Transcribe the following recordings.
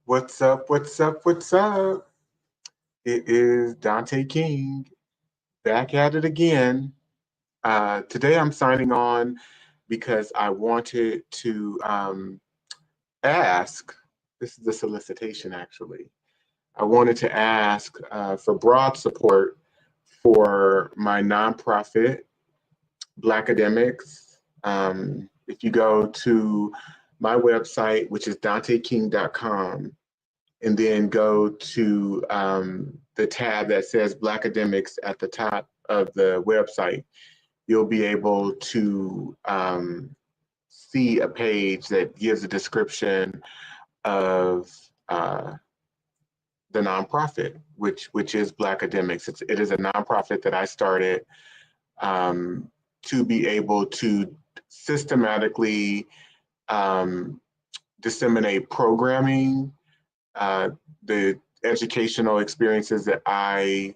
What's up? What's up? What's up? It is Dante King back at it again. Today I'm signing on because I wanted to ask. This is a solicitation, actually. I wanted to ask for broad support for my nonprofit, Blackademics. If you go to my website, which is danteking.com, and then go to the tab that says Blackademics at the top of the website, you'll be able to see a page that gives a description of the nonprofit, which is Blackademics. It is a nonprofit that I started to be able to systematically disseminate programming, the educational experiences that I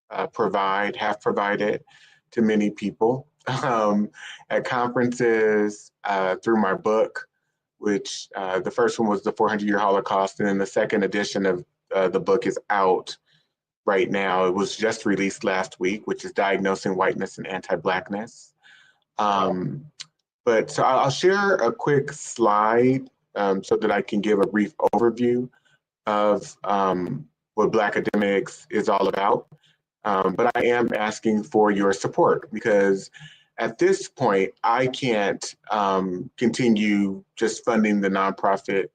have provided to many people at conferences, through my book, which the first one was the 400-Year Holocaust, and then the second edition of the book is out right now. It was just released last week, which is Diagnosing Whiteness and Anti-Blackness. But so I'll share a quick slide so that I can give a brief overview of what Blackademics is all about. But I am asking for your support because at this point, I can't continue just funding the nonprofit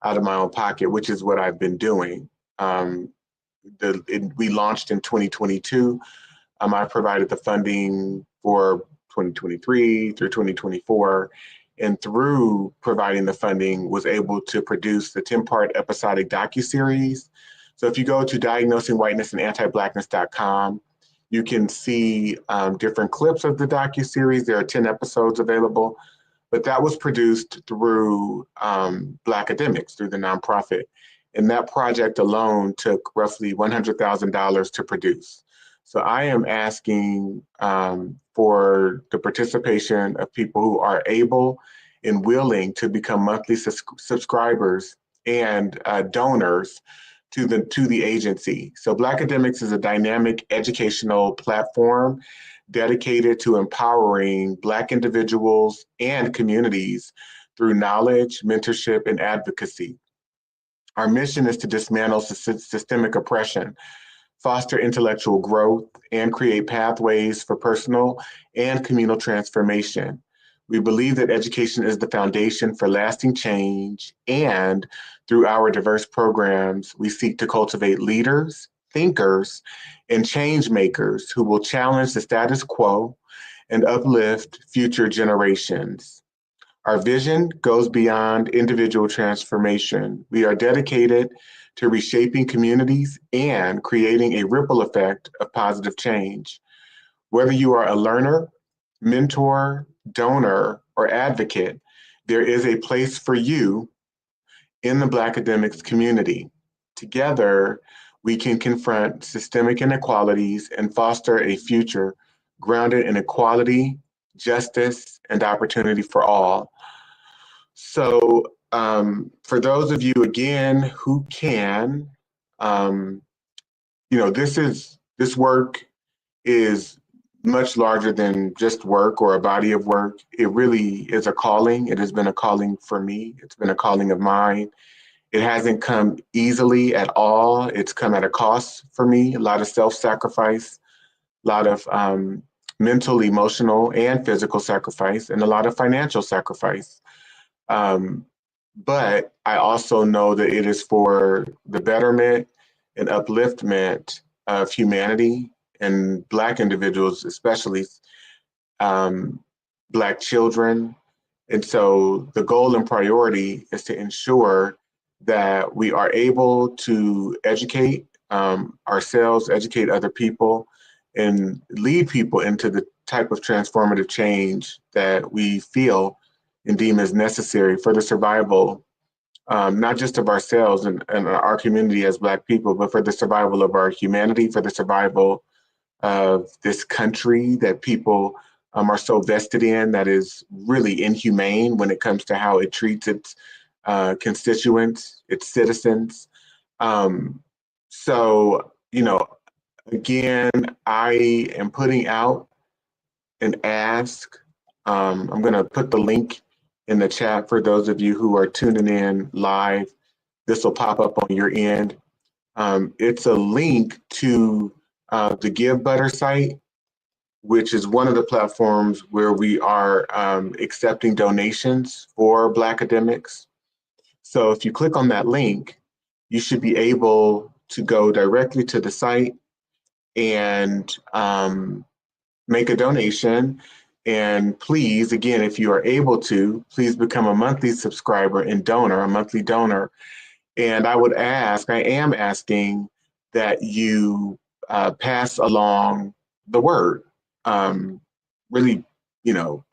out of my own pocket, which is what I've been doing. We launched in 2022. I provided the funding for 2023 through 2024. And through providing the funding, was able to produce the 10-part episodic docuseries. So if you go to diagnosingwhitenessandantiblackness.com, you can see different clips of the docuseries. There are 10 episodes available, but that was produced through Blackademics, through the nonprofit. And that project alone took roughly $100,000 to produce. So I am asking for the participation of people who are able and willing to become monthly subscribers and donors to the agency. So Blackademics is a dynamic educational platform dedicated to empowering Black individuals and communities through knowledge, mentorship, and advocacy. Our mission is to dismantle systemic oppression, foster intellectual growth, and create pathways for personal and communal transformation. We believe that education is the foundation for lasting change, and through our diverse programs, we seek to cultivate leaders, thinkers, and change makers who will challenge the status quo and uplift future generations. Our vision goes beyond individual transformation. We are dedicated to reshaping communities and creating a ripple effect of positive change. Whether you are a learner, mentor, donor, or advocate, there is a place for you in the Blackademics community. Together, we can confront systemic inequalities and foster a future grounded in equality, justice, and opportunity for all. So for those of you, again, who can, this work is much larger than just work or a body of work. It really is a calling. It has been a calling for me. It's been a calling of mine. It hasn't come easily at all. It's come at a cost for me, a lot of self-sacrifice, a lot of mental, emotional, and physical sacrifice, and a lot of financial sacrifice. But I also know that it is for the betterment and upliftment of humanity and Black individuals, especially Black children. And so the goal and priority is to ensure that we are able to educate ourselves, educate other people, and lead people into the type of transformative change that we feel and deem as necessary for the survival, not just of ourselves and our community as Black people, but for the survival of our humanity, for the survival of this country that people are so vested in, that is really inhumane when it comes to how it treats its constituents, its citizens. So, again, I am putting out an ask. I'm going to put the link in the chat for those of you who are tuning in live. This will pop up on your end. It's a link to the Give Butter site, which is one of the platforms where we are accepting donations for Blackademics. So if you click on that link, you should be able to go directly to the site and make a donation. And please, again, if you are able to, please become a monthly subscriber and donor, a monthly donor. And I am asking that you pass along the word. Really,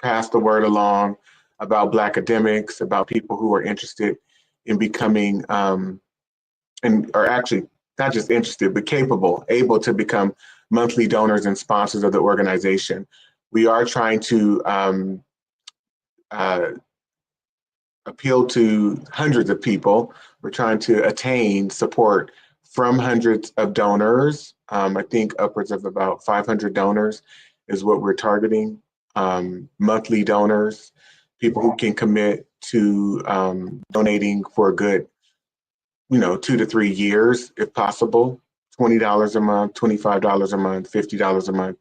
pass the word along about Blackademics, about people who are interested in becoming, and are actually not just interested, but able to become monthly donors and sponsors of the organization. We are trying to appeal to hundreds of people. We're trying to attain support from hundreds of donors. I think upwards of about 500 donors is what we're targeting. Monthly donors, people who can commit to donating for a good, 2 to 3 years, if possible. $20 a month, $25 a month, $50 a month,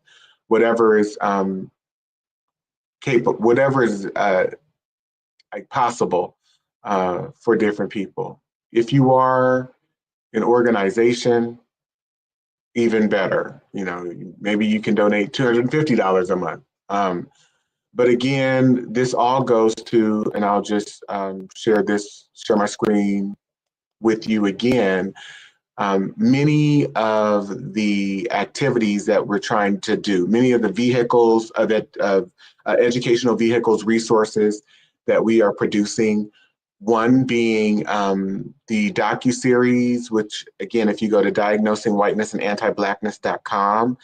whatever is capable, whatever is possible for different people. If you are an organization, even better. Maybe you can donate $250 a month. But again, this all goes to, and I'll just share my screen with you again. Many of the activities that we're trying to do, many of the vehicles educational vehicles, resources that we are producing, one being the docuseries, which again, if you go to Diagnosing Whiteness and Anti-Blackness.com,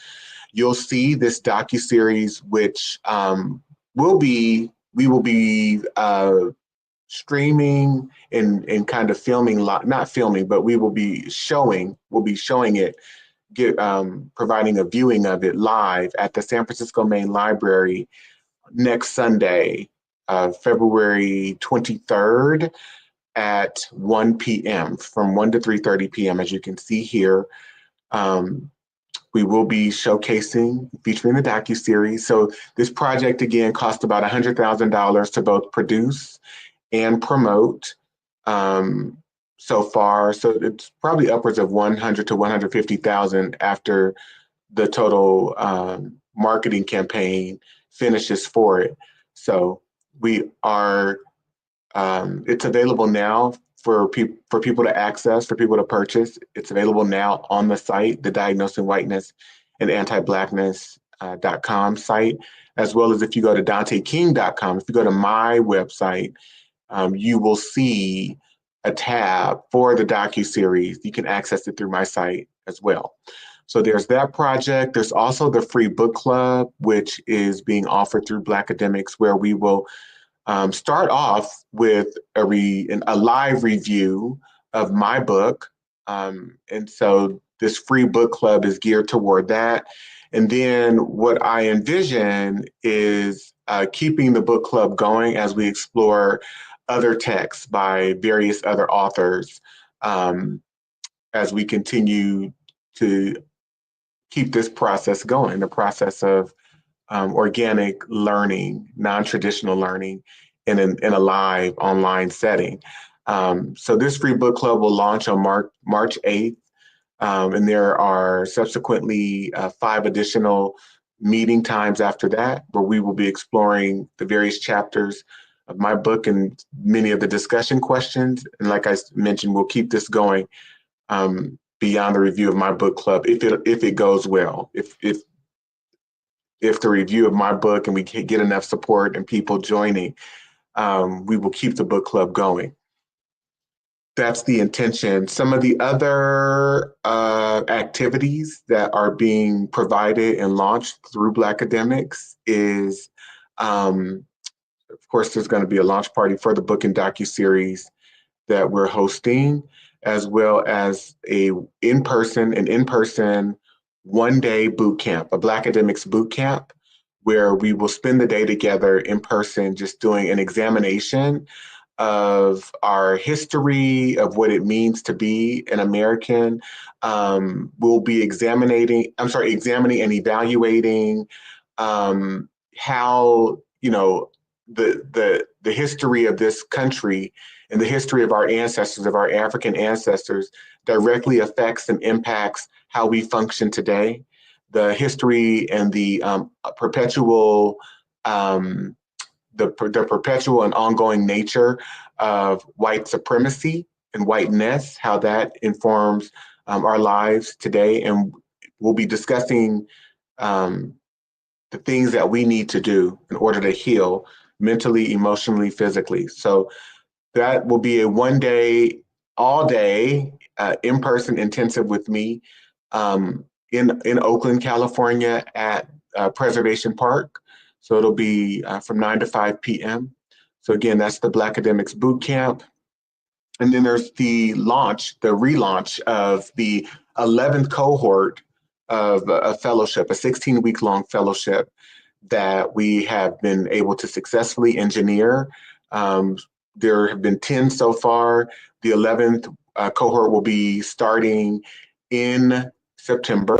you'll see this docuseries, which we will be streaming and kind of filming, not filming, but we'll be showing it, providing a viewing of it live at the San Francisco Main Library next Sunday, February 23rd at 1 p.m. from 1 to 3:30 p.m. As you can see here, we will be featuring the docuseries. So this project, again, cost about $100,000 to both produce and promote so far. So it's probably upwards of 100 to 150,000 after the total marketing campaign finishes for it. So we are, it's available now for people to access, for people to purchase. It's available now on the site, the Diagnosing Whiteness and Anti-Blackness.com site, as well as if you go to DanteKing.com, if you go to my website, you will see a tab for the docuseries. You can access it through my site as well. So there's that project. There's also the free book club, which is being offered through Blackademics, where we will start off with a live review of my book. And so this free book club is geared toward that. And then what I envision is keeping the book club going as we explore other texts by various other authors, as we continue to keep this process going, the process of organic learning, non-traditional learning in a live online setting. So this free book club will launch on March 8th. And there are subsequently 5 additional meeting times after that, where we will be exploring the various chapters of my book and many of the discussion questions. And like I mentioned, we'll keep this going beyond the review of my book club if it goes well. If the review of my book and we can get enough support and people joining, we will keep the book club going. That's the intention. Some of the other activities that are being provided and launched through Blackademics is, of course, there's going to be a launch party for the book and docuseries. that we're hosting, as well as an in-person 1-day boot camp, a Blackademics Bootcamp, where we will spend the day together in person, just doing an examination of our history, of what it means to be an American. We'll be examining and evaluating how, the history of this country and the history of our ancestors, of our African ancestors, directly affects and impacts how we function today. The history and the perpetual the perpetual and ongoing nature of white supremacy and whiteness, how that informs our lives today. And we'll be discussing the things that we need to do in order to heal mentally, emotionally, physically. So that will be a 1-day, all day, in-person intensive with me in Oakland, California at Preservation Park. So it'll be from 9 to 5 p.m. So again, that's the Blackademics Bootcamp. And then there's the relaunch of the 11th cohort of a fellowship, a 16-week long fellowship that we have been able to successfully engineer. There have been 10 so far. The 11th cohort will be starting in September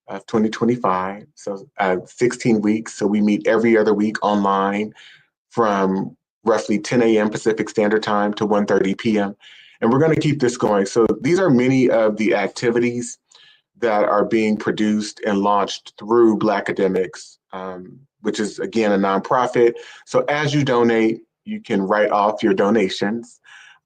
of 2025. So 16 weeks. So we meet every other week online from roughly 10 a.m. Pacific Standard Time to 1:30 p.m. And we're going to keep this going. So these are many of the activities that are being produced and launched through Blackademics, which is, again, a nonprofit. So as you donate, you can write off your donations.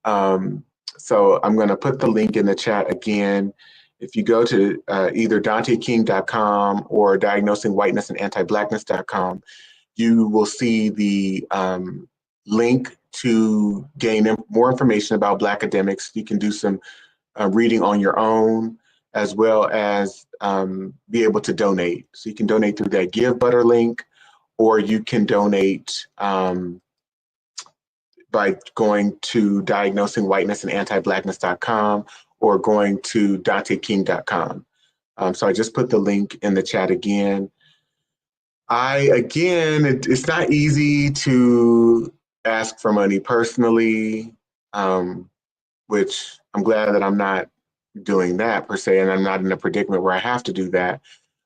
So I'm going to put the link in the chat again. If you go to either DanteKing.com or Diagnosing Whiteness and Anti-Blackness.com, you will see the link to gain more information about Blackademics. You can do some reading on your own, as well as be able to donate. So you can donate through that Give Butter link, or you can donate by going to Diagnosing Whiteness and Anti-Blackness.com or going to DanteKing.com. So I just put the link in the chat again. It's not easy to ask for money personally, which I'm glad that I'm not doing that per se, and I'm not in a predicament where I have to do that.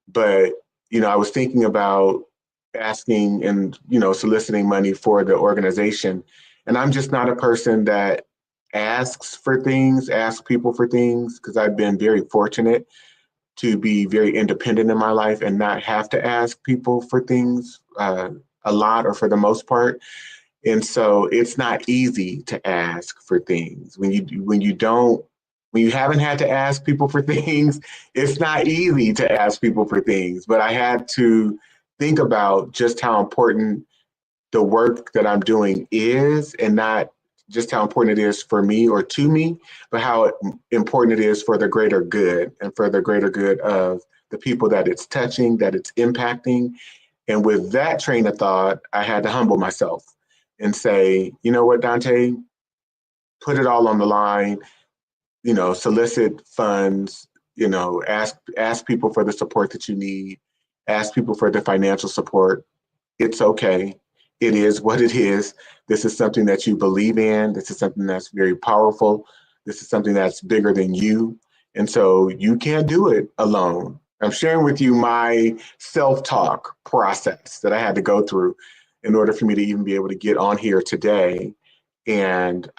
But, I was thinking about asking and, soliciting money for the organization. And I'm just not a person that asks people for things, because I've been very fortunate to be very independent in my life and not have to ask people for things a lot, or for the most part. And so it's not easy to ask for things. When you haven't had to ask people for things, it's not easy to ask people for things. But I had to think about just how important the work that I'm doing is, and not just how important it is for me or to me, but how important it is for the greater good, and for the greater good of the people that it's touching, that it's impacting. And with that train of thought, I had to humble myself and say, you know what, Dante, put it all on the line, solicit funds, ask people for the support that you need, ask people for the financial support. It's okay. It is what it is. This is something that you believe in. This is something that's very powerful. This is something that's bigger than you. And so you can't do it alone. I'm sharing with you my self-talk process that I had to go through in order for me to even be able to get on here today and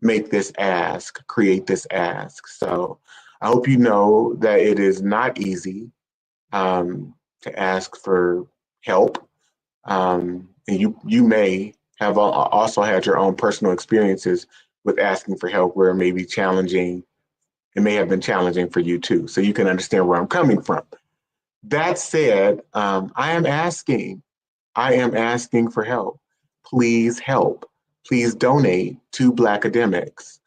make this ask, create this ask. So I hope you know that it is not easy to ask for help. And you may have also had your own personal experiences with asking for help where it may be challenging. It may have been challenging for you too. So you can understand where I'm coming from. That said, I am asking for help. Please help. Please donate to Blackademics.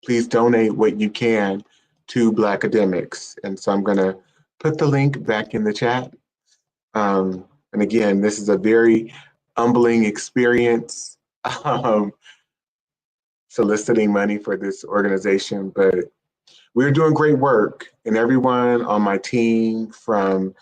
Please donate what you can to Blackademics. And so I'm going to put the link back in the chat. And again, this is a very humbling experience. soliciting money for this organization, but we're doing great work. And everyone on my team, from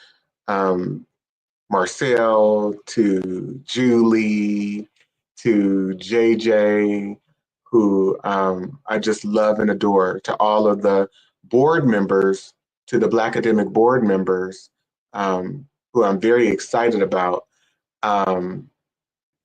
Marcel to Julie to JJ, who I just love and adore, to all of the board members, to the Blackademic board members, who I'm very excited about.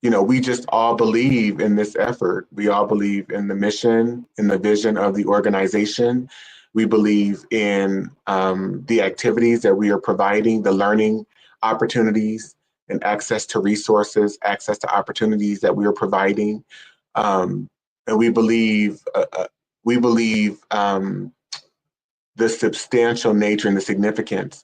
You know, we just all believe in this effort. We all believe in the mission, in the vision of the organization. We believe in the activities that we are providing, the learning opportunities and access to resources, access to opportunities that we are providing. And we believe the substantial nature and the significance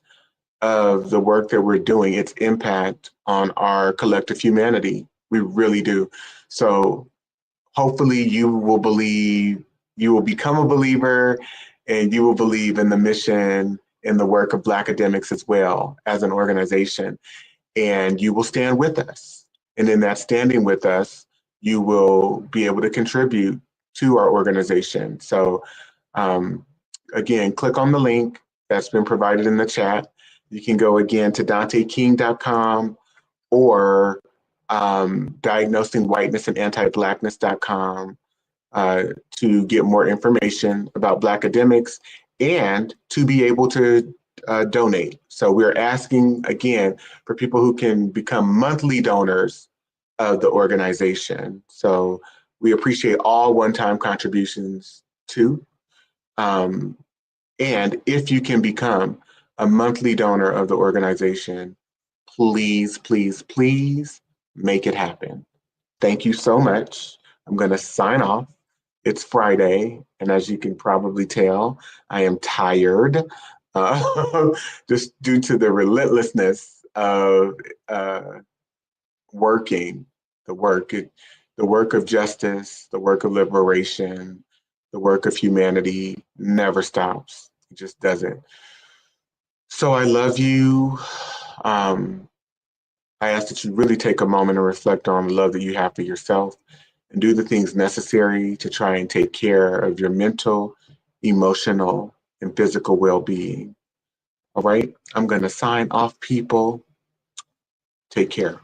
of the work that we're doing, its impact on our collective humanity. We really do. So hopefully you will become a believer, and you will believe in the mission and the work of Blackademics as well as an organization. And you will stand with us. And in that standing with us, you will be able to contribute to our organization. So again, click on the link that's been provided in the chat. You can go again to danteking.com or Diagnosing Whiteness and Anti-Blackness.com to get more information about Blackademics and to be able to donate. So we're asking again for people who can become monthly donors of the organization. So we appreciate all one-time contributions too. And if you can become a monthly donor of the organization, please, please, please make it happen. Thank you so much. I'm going to sign off. It's Friday, and as you can probably tell, I am tired, just due to the relentlessness of working, the work of justice, the work of liberation, the work of humanity never stops. It just doesn't. So I love you. I ask that you really take a moment and reflect on the love that you have for yourself and do the things necessary to try and take care of your mental, emotional, and physical well-being. All right, I'm going to sign off, people. Take care.